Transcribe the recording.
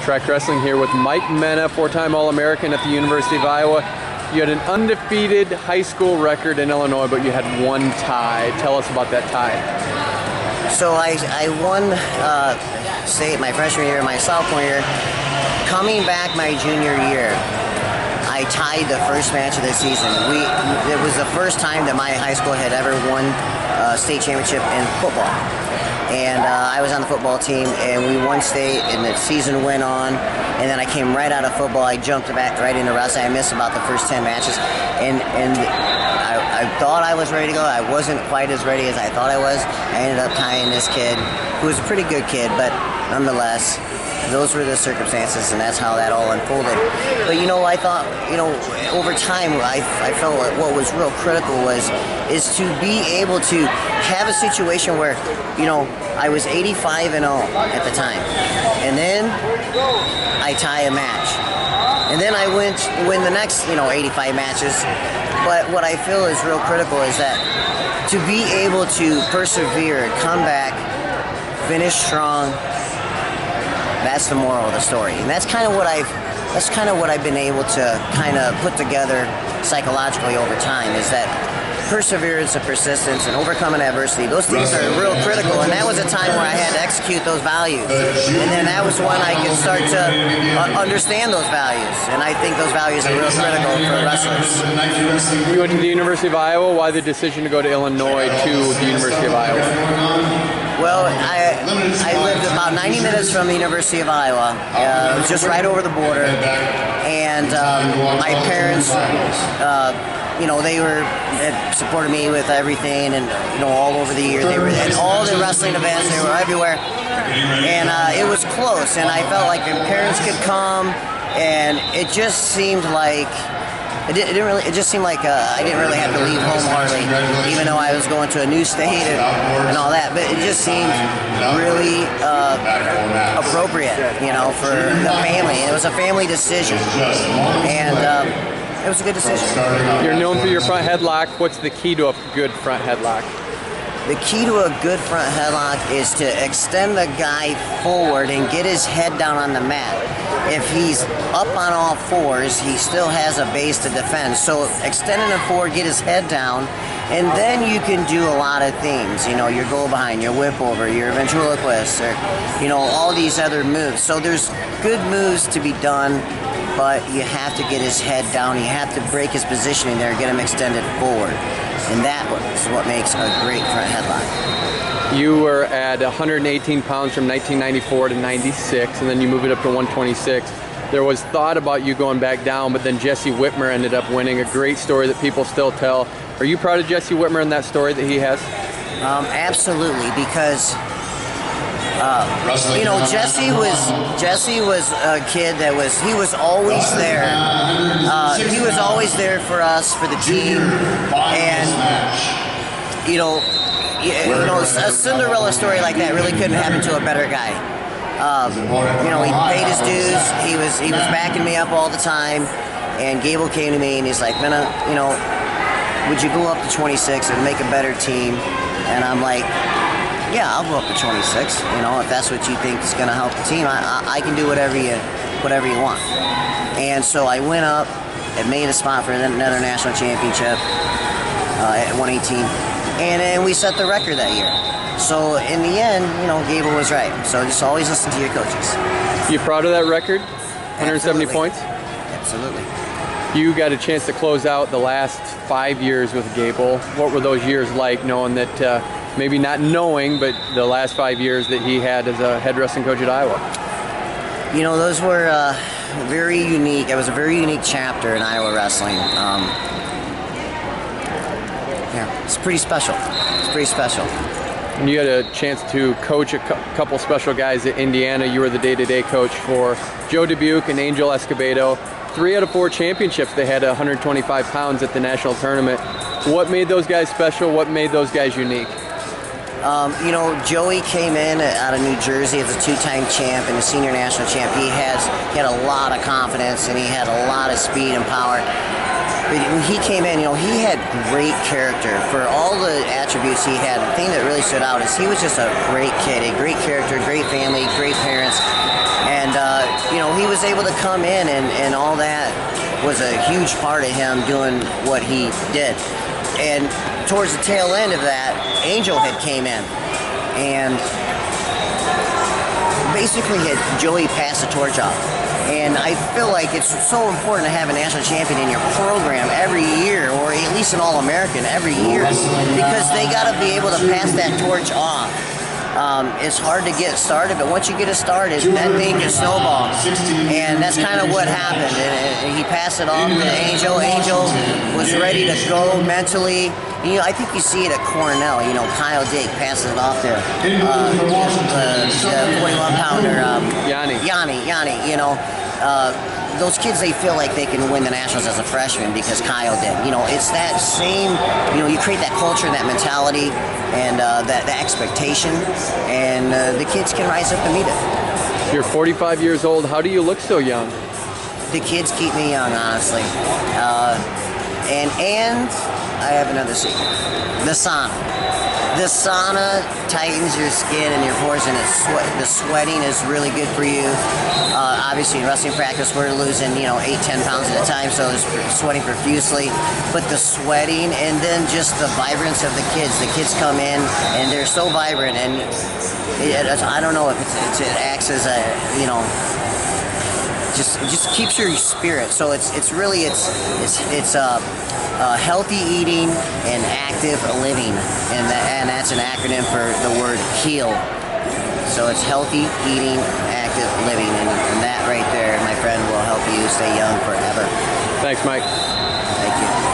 Track Wrestling here with Mike Mena, four-time All-American at the University of Iowa. You had an undefeated high school record in Illinois, but you had one tie. Tell us about that tie. So I won state my freshman year, my sophomore year. Coming back my junior year, I tied the first match of the season. It was the first time that my high school had ever won a state championship in football. And I was on the football team, and we won state, and the season went on. And then I came right out of football. I jumped back right into wrestling. I missed about the first 10 matches, and I thought I was ready to go. I wasn't quite as ready as I thought I was. I ended up tying this kid, who was a pretty good kid, but nonetheless, those were the circumstances, and that's how that all unfolded. But you know, I thought, you know, over time, I felt like what was real critical is to be able to have a situation where, you know, I was 85-0 at the time, and then I tie a match, and then I win the next, you know, 85 matches. But what I feel is real critical is that to be able to persevere, come back, finish strong. That's the moral of the story, and that's kind of what I've been able to kind of put together psychologically over time, is that perseverance and persistence and overcoming adversity. Those things are real critical, and that was a time where I had to execute those values, and then that was when I could start to understand those values, and I think those values are real critical for wrestlers. You went to the University of Iowa. Why the decision to go to Illinois to the University of Iowa? Well, I lived about 90 minutes from the University of Iowa. It was just right over the border, and my parents, you know, they had supported me with everything, and you know, all over the year they were at all the wrestling events. They were everywhere, and it was close. And I felt like my parents could come, and it just seemed like. It just seemed like I didn't really have to leave home hardly, even though I was going to a new state and all that. But it just seemed really appropriate, you know, for the family. And it was a family decision, and it was a good decision. You're known for your front headlock. What's the key to a good front headlock? The key to a good front headlock is to extend the guy forward and get his head down on the mat. If he's up on all fours, he still has a base to defend. So extending him forward, get his head down, and then you can do a lot of things. You know, your go behind, your whip over, your ventriloquist, or, you know, all these other moves. So there's good moves to be done, but you have to get his head down. You have to break his positioning there, get him extended forward. And that is what makes a great front headlock. You were at 118 pounds from 1994 to 96, and then you moved it up to 126. There was thought about you going back down, but then Jesse Whitmer ended up winning, a great story that people still tell. Are you proud of Jesse Whitmer and that story that he has? Absolutely, because you know, Jesse was a kid that he was always there. He was always there for us, for the team, and you know, a Cinderella story like that really couldn't happen to a better guy. You know, he paid his dues. He was backing me up all the time. And Gable came to me and he's like, Mena, you know, would you go up to 26 and make a better team? And I'm like, yeah, I'll go up to 26. You know, if that's what you think is going to help the team, I can do whatever you want. And so I went up and made a spot for another national championship at 118, and then we set the record that year. So in the end, you know, Gable was right. So just always listen to your coaches. You proud of that record? 170 Absolutely. points? Absolutely. You got a chance to close out the last 5 years with Gable. What were those years like, knowing that, maybe not knowing, but the last 5 years that he had as a head wrestling coach at Iowa? You know, those were very unique. It was a very unique chapter in Iowa wrestling. Yeah, it's pretty special. It's pretty special. And you had a chance to coach a couple special guys at Indiana. You were the day-to-day coach for Joe Dubuque and Angel Escobedo. 3 out of 4 championships. They had 125 pounds at the national tournament. What made those guys special? What made those guys unique? You know, Joey came in out of New Jersey as a 2-time champ and a senior national champ. He had a lot of confidence, and he had a lot of speed and power. But when he came in, you know, he had great character. For all the attributes he had, the thing that really stood out is he was just a great kid, a great character, great family, great parents. And, you know, able to come in, and all that was a huge part of him doing what he did. And towards the tail end of that, Angel had came in, and basically had Joey pass the torch off. And I feel like it's so important to have a national champion in your program every year, or at least an All-American every year, because they got to be able to pass that torch off. It's hard to get started, but once you get it started, that thing can snowball. And that's kind of what happened. And he passed it off to Angel. Angel was ready to go mentally. You know, I think you see it at Cornell. You know, Kyle Dake passes it off to the 41-pounder Yanni. You know, those kids, they feel like they can win the Nationals as a freshman because Kyle did. You know, it's that same, you know, you create that culture, that mentality, and that expectation, and the kids can rise up and meet it. You're 45 years old. How do you look so young? The kids keep me young, honestly. And I have another secret. The sauna. The sauna tightens your skin and your pores, and the sweating is really good for you. Obviously, in wrestling practice, we're losing, you know, 8-10 pounds at a time, so it's sweating profusely. But the sweating, and then just the vibrance of the kids. The kids come in, and they're so vibrant, and I don't know if it acts as a, you know, just keeps your spirit. So it's healthy eating and active living, and that's an acronym for the word HEAL. So it's healthy eating, active living, and that right there, my friend, will help you stay young forever. Thanks, Mike. Thank you.